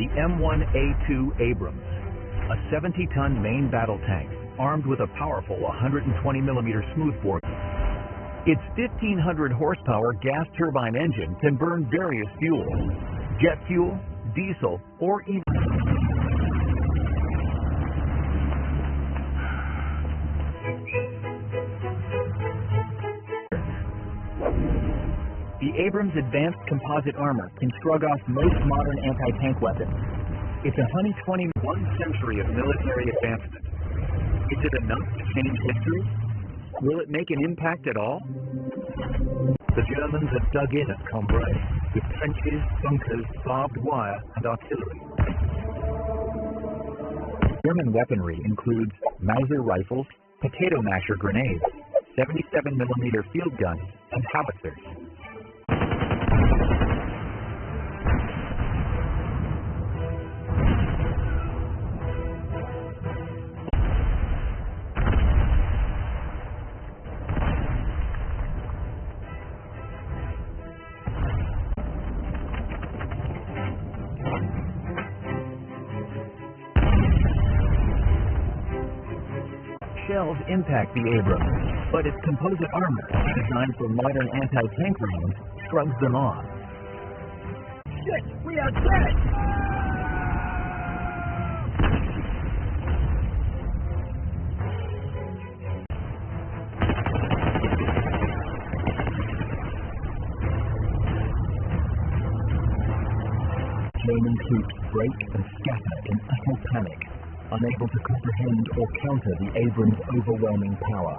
the M1A2 Abrams, a 70-ton main battle tank armed with a powerful 120mm smoothbore. Its 1,500 horsepower gas turbine engine can burn various fuels: jet fuel, diesel, or even... The Abrams' advanced composite armor can shrug off most modern anti-tank weapons. It's a 121 century of military advancement. Is it enough to change history? Will it make an impact at all? The Germans have dug in at Cambrai with trenches, bunkers, barbed wire, and artillery. German weaponry includes Mauser rifles, potato masher grenades, 77mm field guns, and howitzers. Shells impact the Abrams, but its composite armor, designed for modern anti-tank rounds, shrugs them off. Shit! We are dead! German troops break and scatter in utter panic, unable to comprehend or counter the Abrams' overwhelming power.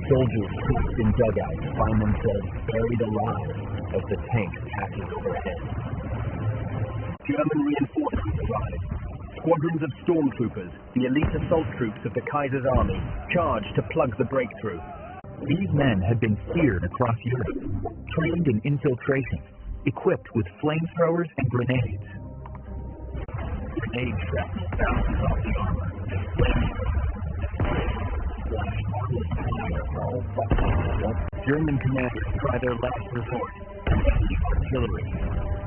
Soldiers trapped in dugouts find themselves buried alive as the tank passes overhead. German reinforcements arrive. Squadrons of stormtroopers, the elite assault troops of the Kaiser's army, charge to plug the breakthrough. These men had been steered across Europe, trained in infiltration, equipped with flamethrowers and grenades. Grenade shrapnel bounces off the armor. German commanders try their last resort. Artillery.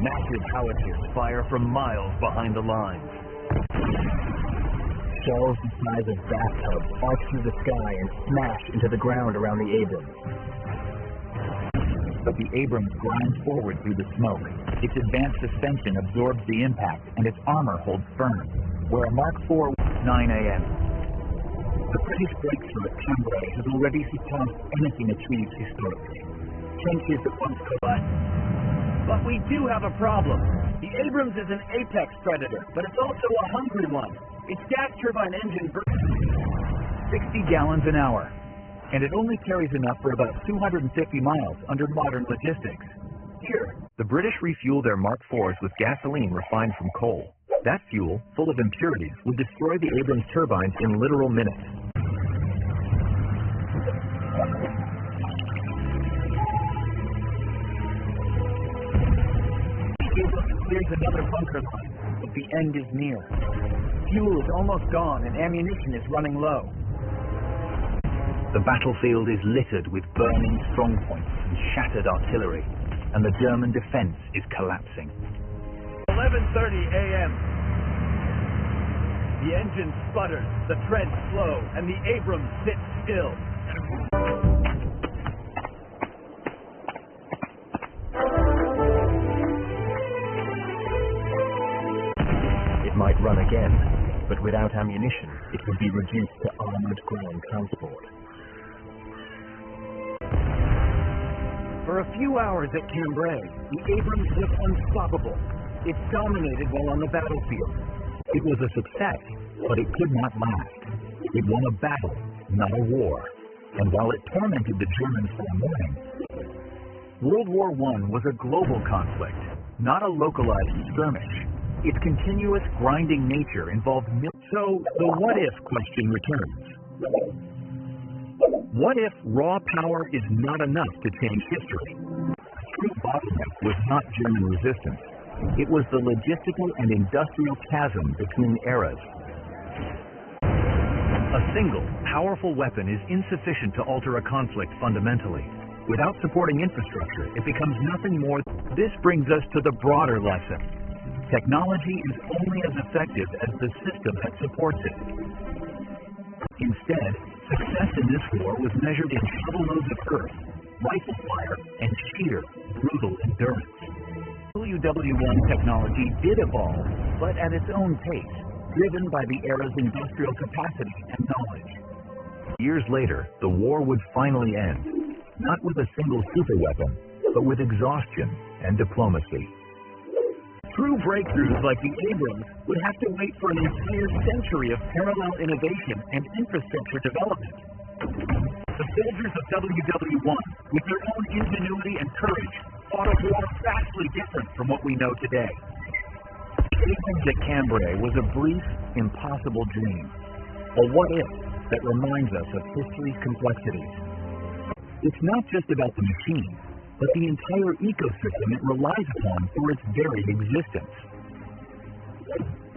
Massive howitzers fire from miles behind the lines. Shells the size of bathtubs arc through the sky and smash into the ground around the Abrams. But the Abrams grinds forward through the smoke. Its advanced suspension absorbs the impact, and its armor holds firm. Where a Mark IV, 9 a.m. The British breakthrough at Cambrai has already surpassed anything achieved historically. Trenches that once collide. But we do have a problem. The Abrams is an apex predator, but it's also a hungry one. Its gas turbine engine burns 60 gallons an hour, and it only carries enough for about 250 miles under modern logistics. Here, the British refuel their Mark IVs with gasoline refined from coal. That fuel, full of impurities, would destroy the Abrams turbines in literal minutes. Abrams clears another bunker line, but the end is near. Fuel is almost gone and ammunition is running low. The battlefield is littered with burning strongpoints and shattered artillery, and the German defense is collapsing. 11:30 a.m. The engine sputters, the treads slow, and the Abrams sits still. It might run again, but without ammunition, it would be reduced to armored ground transport. For a few hours at Cambrai, the Abrams was unstoppable. It dominated while on the battlefield. It was a success, but it could not last. It won a battle, not a war. And while it tormented the Germans for a morning, World War I was a global conflict, not a localized skirmish. Its continuous grinding nature involved so the what-if question returns. What if raw power is not enough to change history? The true bottleneck was not German resistance. It was the logistical and industrial chasm between eras. A single, powerful weapon is insufficient to alter a conflict fundamentally. Without supporting infrastructure, it becomes nothing more. This brings us to the broader lesson. Technology is only as effective as the system that supports it. Instead, success in this war was measured in shovelloads of earth, rifle fire, and sheer, brutal endurance. WW1 technology did evolve, but at its own pace, driven by the era's industrial capacity and knowledge. Years later, the war would finally end, not with a single superweapon, but with exhaustion and diplomacy. True breakthroughs like the Abrams would have to wait for an entire century of parallel innovation and infrastructure development. The soldiers of WW1, with their own ingenuity and courage, fought a war vastly different from what we know today. The Abrams at Cambrai was a brief, impossible dream, a what-if that reminds us of history's complexities. It's not just about the machine, but the entire ecosystem it relies upon for its very existence.